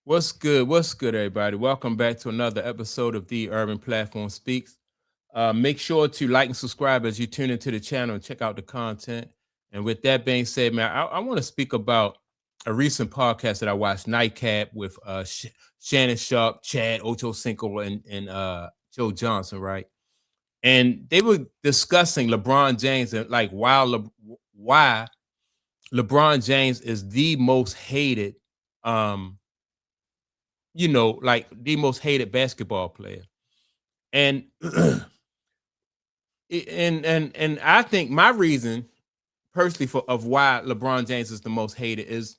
What's good? What's good, everybody? Welcome back to another episode of The Urban Platform Speaks. Make sure to like and subscribe as you tune into the channel and check out the content. And with that being said, man, I want to speak about a recent podcast that I watched, Nightcap, with Shannon Sharpe, Chad Ochocinco, and Joe Johnson, right? And they were discussing LeBron James and like why LeBron James is the most hated um like the most hated basketball player. And and I think my reason personally for of why LeBron James is the most hated is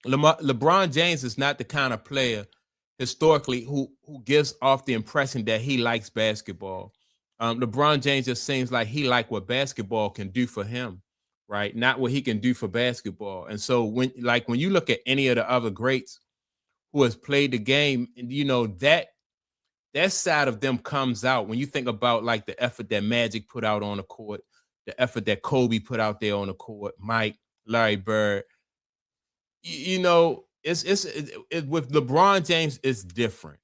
LeBron James is not the kind of player historically who gives off the impression that he likes basketball. LeBron James just seems like he like what basketball can do for him, right? Not what he can do for basketball. And so when you look at any of the other greats who has played the game, that side of them comes out when you think about like the effort that Magic put out on the court, the effort that Kobe put out there on the court, Mike, Larry Bird. With LeBron James, it's different.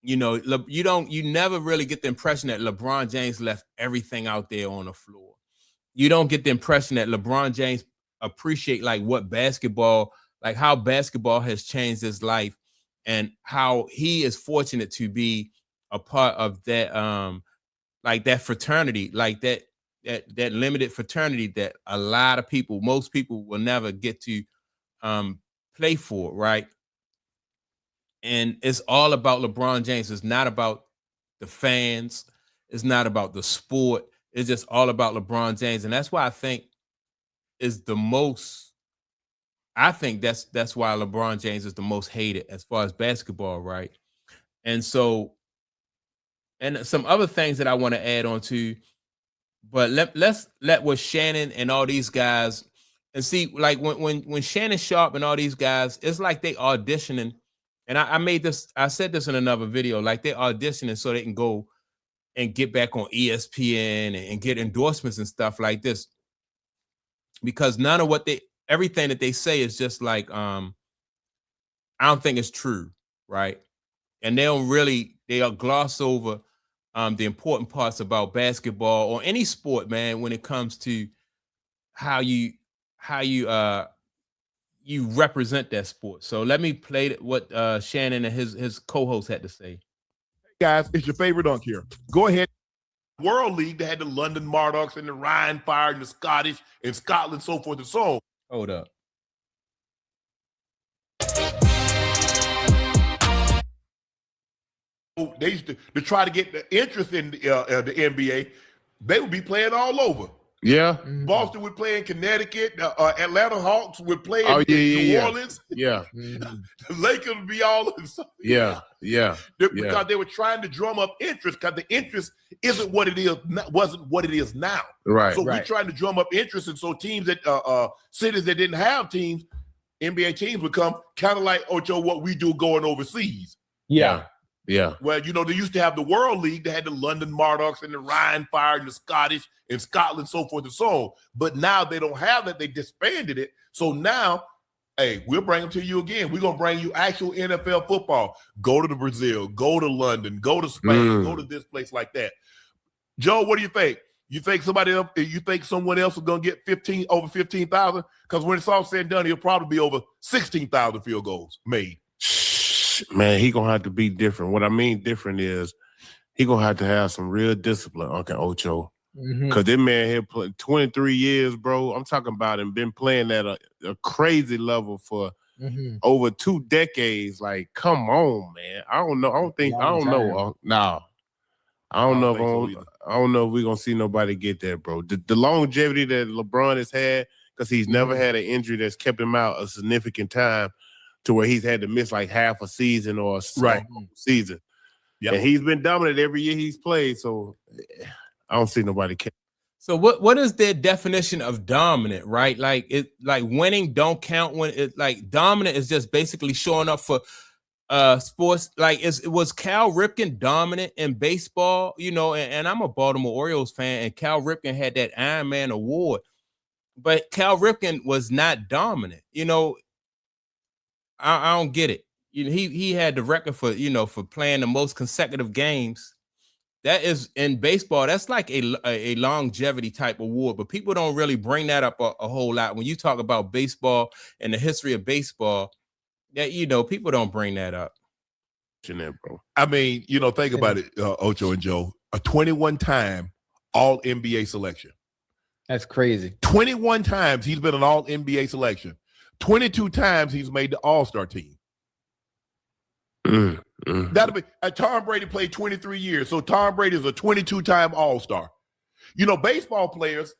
You never really get the impression that LeBron James left everything out there on the floor. You don't get the impression that LeBron James appreciate like what basketball, like how basketball has changed his life and how he is fortunate to be a part of that like that fraternity, like that limited fraternity that a lot of people, most people will never get to play for, right? And it's all about LeBron James. It's not about the fans. It's not about the sport. It's just all about LeBron James. And that's why I think is the most I think that's why LeBron James is the most hated as far as basketball, right? And so and some other things that I want to add on to, but let's let what Shannon and all these guys and see like when Shannon Sharpe and all these guys, it's like they auditioning. And I said this in another video, like they auditioning so they can go and get back on ESPN and get endorsements and stuff like this. Because none of everything that they say is just like I don't think it's true, right? And they'll gloss over the important parts about basketball or any sport, man, when it comes to how you represent that sport. So let me play what Shannon and his co-host had to say. Guys, it's your favorite dunk here. Go ahead. World League, they had the London Murdochs and the Ryan Fire and the Scottish and Scotland, so forth and so on. Hold up. They used to try to get the interest in the NBA. They would be playing all over. Yeah. Boston would play in Connecticut. Atlanta Hawks would play in New Orleans. Yeah. The Lakers would be all in. Yeah. Because they were trying to drum up interest because the interest wasn't what it is now. Right. So we're trying to drum up interest. And so teams that cities that didn't have teams, NBA teams would come kind of like, Ocho, what we do going overseas. Yeah. Well, they used to have the World League. They had the London Murdochs and the Ryan Fire and the Scottish and Scotland, so forth and so on. But now they don't have that. They disbanded it. So now, hey, we'll bring them to you again. We're going to bring you actual NFL football. Go to the Brazil, go to London, go to Spain, go to this place like that. Joe, what do you think? You think someone else is going to get over 15,000? Because when it's all said and done, he'll probably be over 16,000 field goals made. Man, he gonna have to be different. What I mean different is he gonna have to have some real discipline, Uncle Ocho. Because that man here played 23 years, bro. I'm talking about him been playing at a crazy level for over 2 decades. Like, come on, man. I don't know. I don't know if we're gonna see nobody get that, bro. The longevity that LeBron has had, because he's never had an injury that's kept him out a significant time to where he's had to miss like half a season or a season. Yep. And he's been dominant every year he's played, so I don't see nobody care. So what is their definition of dominant, right? Like winning don't count when it like dominant is just basically showing up for sports. Like was Cal Ripken dominant in baseball? And I'm a Baltimore Orioles fan, and Cal Ripken had that Iron Man award, but Cal Ripken was not dominant. I don't get it. You know, he had the record for, you know, for playing the most consecutive games. That is in baseball. That's like a longevity type award, but people don't really bring that up a whole lot when you talk about baseball and the history of baseball. That, you know, people don't bring that up. Bro. I mean, you know, think about it, Ocho and Joe. A 21-time All NBA selection. That's crazy. 21 times he's been an All NBA selection. 22 times he's made the All-Star team. That'll be Tom Brady played 23 years, so Tom Brady is a 22-time All-Star. You know, baseball players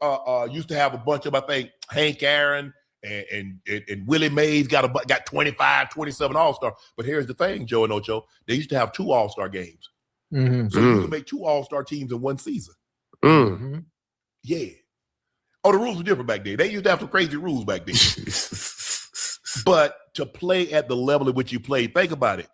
used to have a bunch of, I think, Hank Aaron and Willie Mays got 25, 27 All-Star. But here's the thing, Joe and Ocho, they used to have 2 All-Star games. So you could make 2 All-Star teams in one season. Yeah. Oh, the rules were different back then. They used to have some crazy rules back then. But to play at the level at which you play, think about it.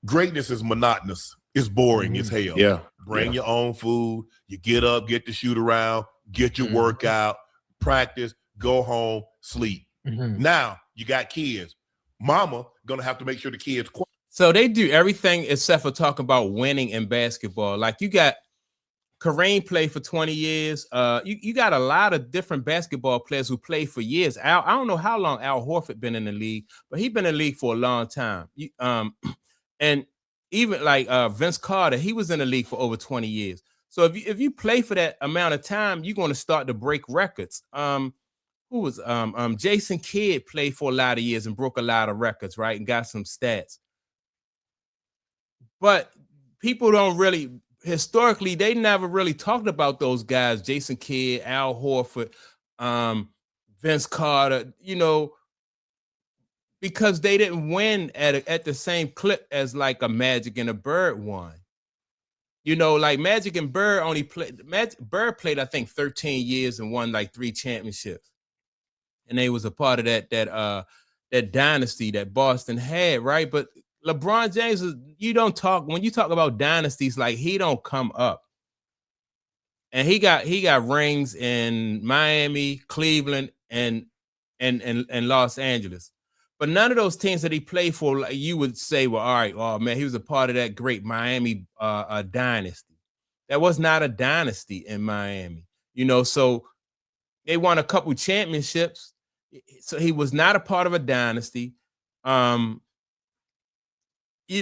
Greatness is monotonous. It's boring as hell. Yeah. Bring your own food. You get up, get to shoot around, get your workout, practice, go home, sleep. Now you got kids. Mama gonna have to make sure the kids quiet. So they do everything except for talking about winning in basketball. Like you got Kareem played for 20 years. You got a lot of different basketball players who played for years. I don't know how long Al Horford been in the league, but he's been in the league for a long time. And even like Vince Carter, he was in the league for over 20 years. So if you play for that amount of time, you're going to start to break records. Who was Jason Kidd played for a lot of years and broke a lot of records, right? And got some stats. But people don't really, historically, they never really talked about those guys, Jason Kidd, Al Horford, Vince Carter, you know, because they didn't win at the same clip as like a Magic and a Bird won. You know, like Magic and Bird only played, Bird played, I think, 13 years and won like 3 championships. And they was a part of that dynasty that Boston had, right? But LeBron James is, when you talk about dynasties, like he don't come up. And he got rings in Miami, Cleveland, and Los Angeles. But none of those teams that he played for, like, you would say, well, all right, oh man, he was a part of that great Miami dynasty. That was not a dynasty in Miami, you know. So they won a couple championships. So he was not a part of a dynasty. You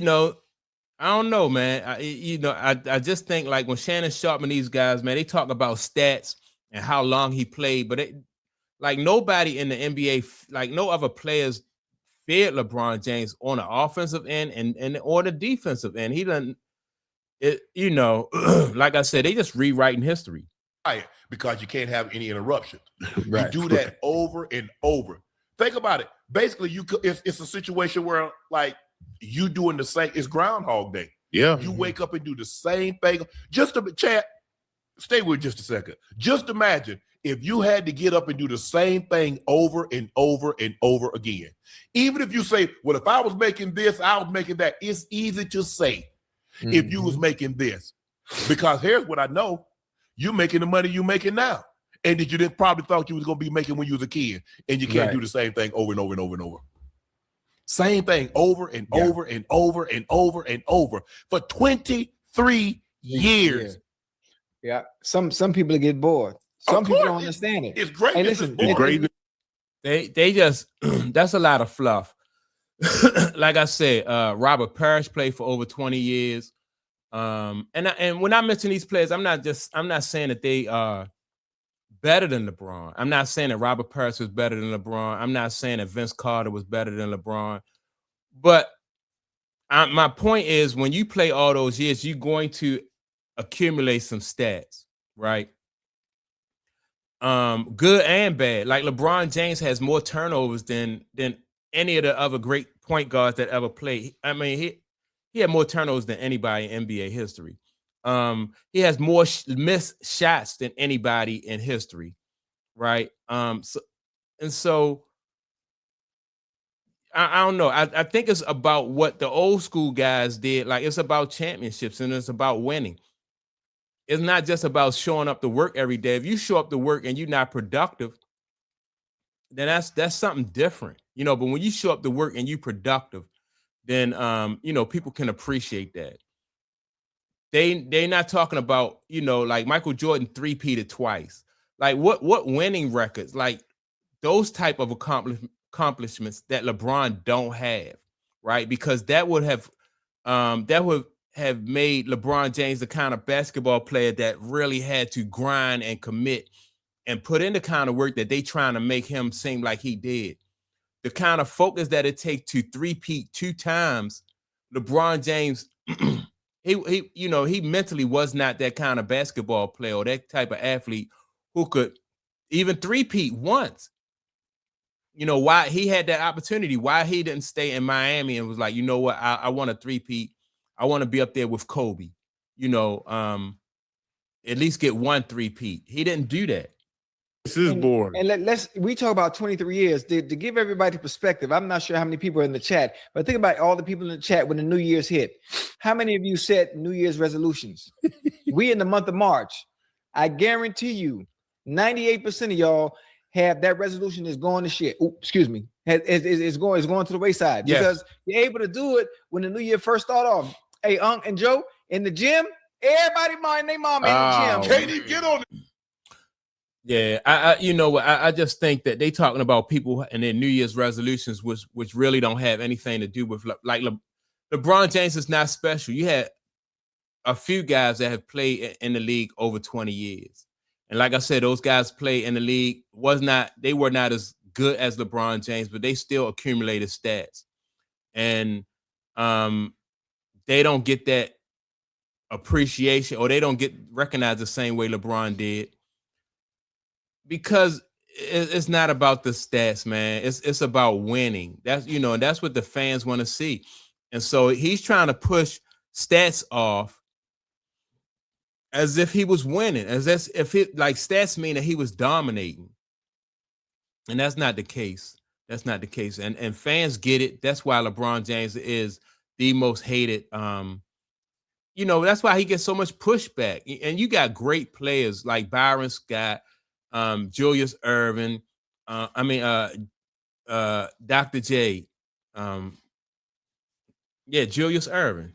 know, I don't know, man. I just think like when Shannon Sharpe and these guys, man, they talk about stats and how long he played, but like nobody in the NBA, like no other players feared LeBron James on the offensive end and or the defensive end. He doesn't, you know, like I said, they just rewriting history. Because you can't have any interruptions. Right. You do that over and over. Think about it. Basically, it's a situation where like you doing the same. It's Groundhog Day. Yeah. You wake up and do the same thing. Chat, stay with just a second. Just imagine if you had to get up and do the same thing over and over and over again. Even if you say, well, if I was making this, I was making that. It's easy to say if you was making this. Because here's what I know. You're making the money you're making now. And that you didn't probably thought you was going to be making when you was a kid. And you can't do the same thing over and over and over and over. Same thing over and over and over and over and over for 23 years. Yeah. Some people get bored. Some people don't understand it. It's great. Hey, listen, It's great. They just that's a lot of fluff. Like I said, Robert Parrish played for over 20 years. And when I mention these players, I'm not saying that they are better than LeBron. I'm not saying that Robert Parrish was better than LeBron. I'm not saying that Vince Carter was better than LeBron. But my point is, when you play all those years, you're going to accumulate some stats, right? Good and bad. Like LeBron James has more turnovers than any of the other great point guards that ever played. I mean, he had more turnovers than anybody in NBA history. He has more missed shots than anybody in history, right? So I don't know. I think it's about what the old school guys did. Like it's about championships and it's about winning. It's not just about showing up to work every day. If you show up to work and you're not productive, then that's something different. you know, but when you show up to work and you productive, then you know, people can appreciate that. They not talking about, you know, like Michael Jordan three-peated twice. Like what winning records, like those type of accomplishments that LeBron don't have, right? Because that would have made LeBron James the kind of basketball player that really had to grind and commit and put in the kind of work that they trying to make him seem like he did. The kind of focus that it takes to three-peat 2 times, LeBron James, he you know, he mentally was not that kind of basketball player or that type of athlete who could even three-peat once. You know, why he had that opportunity, why he didn't stay in Miami and was like, you know what, I want to three-peat. I want to be up there with Kobe, you know, at least get 1 three-peat. He didn't do that. This is boring. And we talk about 23 years to give everybody perspective. I'm not sure how many people are in the chat, but think about all the people in the chat when the New Year's hit. How many of you set New Year's resolutions? We in the month of March. I guarantee you 98% of y'all have that resolution is going to shit. Ooh, excuse me. It's going to the wayside because you're able to do it when the new year first start off. Hey, Unc and Joe in the gym, everybody mind their mom in the gym. Can't even get on it. Yeah, I you know what, I just think that they talking about people and their New Year's resolutions, which really don't have anything to do with like LeBron James is not special. You had a few guys that have played in the league over 20 years. And like I said, those guys play in the league they were not as good as LeBron James, but they still accumulated stats. And they don't get that appreciation, or they don't get recognized the same way LeBron did, because it's not about the stats, man. It's about winning. That's, you know, and that's what the fans want to see. And so he's trying to push stats off as if he was winning, as if it, like, stats mean that he was dominating. And that's not the case. That's not the case. And fans get it. That's why LeBron James is the most hated. You know, that's why he gets so much pushback. And you got great players like Byron Scott, Julius Erving, Dr. J. Julius Erving.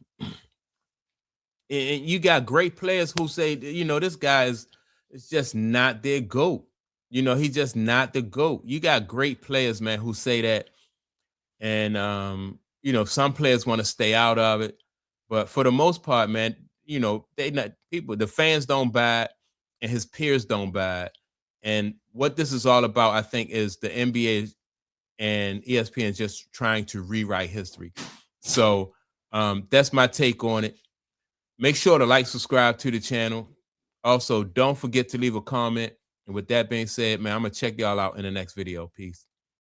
And you got great players who say, you know, this guy is just not their GOAT. You know, he's just not the GOAT. You got great players, man, who say that. And, you know, some players want to stay out of it. But for the most part, man, you know, the fans don't buy it and his peers don't buy it. And what this is all about, I think, is the NBA and ESPN just trying to rewrite history. So that's my take on it. Make sure to like, subscribe to the channel. Also, don't forget to leave a comment. And with that being said, man, I'm going to check y'all out in the next video. Peace.